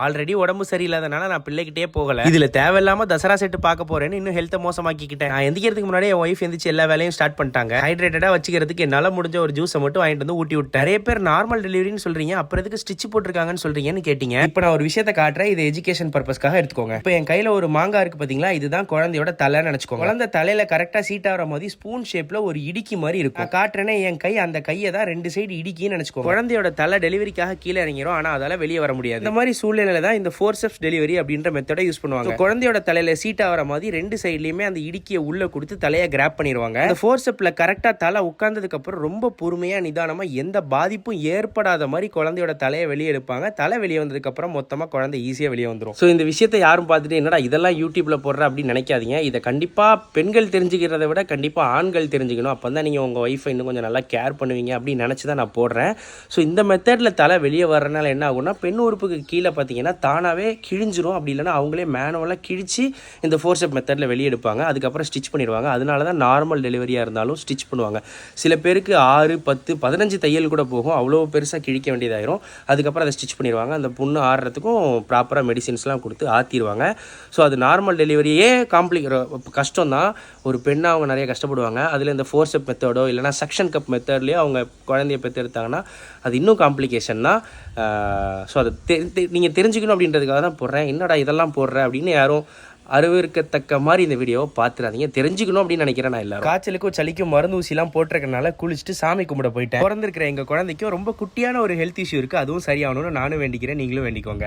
Already உடம்பு சரியில்லாதனால நான் பிள்ளைகிட்டே போகல. இதுல தேவையில்லாம தசரா செட்டு பார்க்க போறேன்னு இன்னும் ஹெல்த்தை மோசமாக்கிக்கிட்டேன். நான் எந்திக்கிறதுக்கு முன்னாடி என் ஒய்ஃப் எந்திரிச்சு எல்லா வேலையும் ஸ்டார்ட் பண்ணிட்டாங்க. ஹைட்ரேட்டடா வச்சுக்கிறதுக்கு என்னால முடிஞ்ச ஒரு ஜூஸை மட்டும் வாங்கிட்டு வந்து ஊட்டி விட்டேன். நிறைய பேர் நார்மல் டெலிவரின்னு சொல்றீங்க, அப்புறம் எதுக்கு ஸ்டிச் போட்டிருக்காங்கன்னு சொல்றீங்கன்னு கேட்டீங்க. இப்போ நான் ஒரு விஷயத்தை காட்டுறேன், இது எஜுகேஷன் பர்பஸ்க்காக எடுத்துக்கோங்க. இப்போ என் கையில ஒரு மாங்காய் இருக்கு பாத்தீங்களா, இதுதான் குழந்தையோட தலைன்னு நினைச்சுக்கோங்க. குழந்தை தலையில கரெக்டா சீட் ஆகிற மாதிரி ஸ்பூன் ஷேப்ல ஒரு இடுக்கி மாதிரி இருக்கும். நான் காட்டுறேன்னா என் கை அந்த கையை தான் ரெண்டு சைடு இடுக்கின்னு நினைச்சுக்கோங்க. குழந்தையோட தலை டெலிவரிக்காக கீழே இறங்கிரும், ஆனா அதால வெளியே வர முடியாது. இந்த மாதிரி சூழ்நிலை தான் இந்த ஃபோர்செப்ஸ் டெலிவரி அப்படின்ற மெத்தடை யூஸ் பண்ணுவாங்க. குழந்தையோட தலையில சீட் ஆகிற மாதிரி ரெண்டு சைட்லயுமே அந்த இடுக்கியை உள்ள கொடுத்து தலையை கிராப் பண்ணிடுவாங்க. இந்த ஃபோர்செப்ல கரெக்டா தலை உட்கார்ந்ததுக்கு அப்புறம் ரொம்ப பொறுமையா நிதானமா எந்த பாதிப்பும் ஏற்படாத மாதிரி குழந்தையோட தலையை வெளியே எடுப்பாங்க. தலை வெளியே வந்ததுக்கு அப்புறம் மொத்தமா குழந்தை ஈஸியா வெளியே வந்துடும். ஸோ இந்த விஷயத்தை யாரும் பார்த்துட்டு என்னடா இதெல்லாம் யூடியூப்ல போடுற அப்படின்னு நினைக்காதீங்க. இதை கண்டிப்பா பெண்கள் தெரிஞ்சுக்கிறத விட கண்டிப்பா ஆண்கள் தெரிஞ்சுக்கணும். அப்போ தான் நீங்க உங்க ஒய்ஃபை இன்னும் கொஞ்சம் நல்லா கேர் பண்ணுவீங்க அப்படின்னு நினைச்சு தான் நான் போடுறேன். ஸோ இந்த மெத்தட்ல தலை வெளியே வர்றதுனால என்ன ஆகும்னா, பெண் உறுப்புக்கு கீழே பார்த்தீங்கன்னா தானாவே கிழிஞ்சிரும். அப்படி இல்லைன்னா அவங்களே மேனுவலாக கிழிச்சு இந்த ஃபோர்செப் மெத்தடில் வெளியே எடுப்பாங்க. அதுக்கப்புறம் ஸ்டிச் பண்ணிடுவாங்க. அதனால தான் நார்மல் டெலிவரியாக இருந்தாலும் ஸ்டிச் பண்ணுவாங்க. சில பேருக்கு 6, 10, 15 தையல் கூட போகும். அவ்வளோ பெருசாக கிழிக்க வேண்டியதாயிரும். அதுக்கப்புறம் அதை ஸ்டிச் பண்ணிடுவாங்க. அந்த புண்ணு ஆடுறதுக்கும் ப்ராப்பராக மெடிசின்ஸ்லாம் கொடுத்து ஆற்றிடுவாங்க. ஸோ அது நார்மல் டெலிவரியே கஷ்டம் தான். ஒரு பெண்ணாக அவங்க நிறைய கஷ்டப்படுவாங்க. அதில் இந்த ஃபோர்செப் மெத்தடோ இல்லைனா சக்ஷன் கப் மெத்தட்லேயோ அவங்க குழந்தைய பெற்றெடுத்தாங்கன்னா அது இன்னும் காம்ப்ளிகேஷன் தான். ஸோ அதை நீங்கள் தெரிஞ்சுக்கணும் அப்படின்றதுக்காக தான் போடுறேன். என்னடா இதெல்லாம் போடுறேன் அப்படின்னு யாரும் அறிவிற்கத்தக்க மாதிரி இந்த வீடியோவை பார்த்துறாதீங்க. தெரிஞ்சுக்கணும் அப்படின்னு நினைக்கிறேன். நான் எல்லாரும் காய்ச்சலுக்கும் சளிக்கும் மருந்து ஊசிலாம் போட்டிருக்கனால குளிச்சுட்டு சாமி கும்பிட போயிட்டேன். பிறந்திருக்கிற எங்கள் குழந்தைக்கும் ரொம்ப குட்டியான ஒரு ஹெல்த் இஷ்யூ இருக்குது. அதுவும் சரியாகணும்னு நானும் வேண்டிக்கிறேன், நீங்களும் வேண்டிக்கோங்க.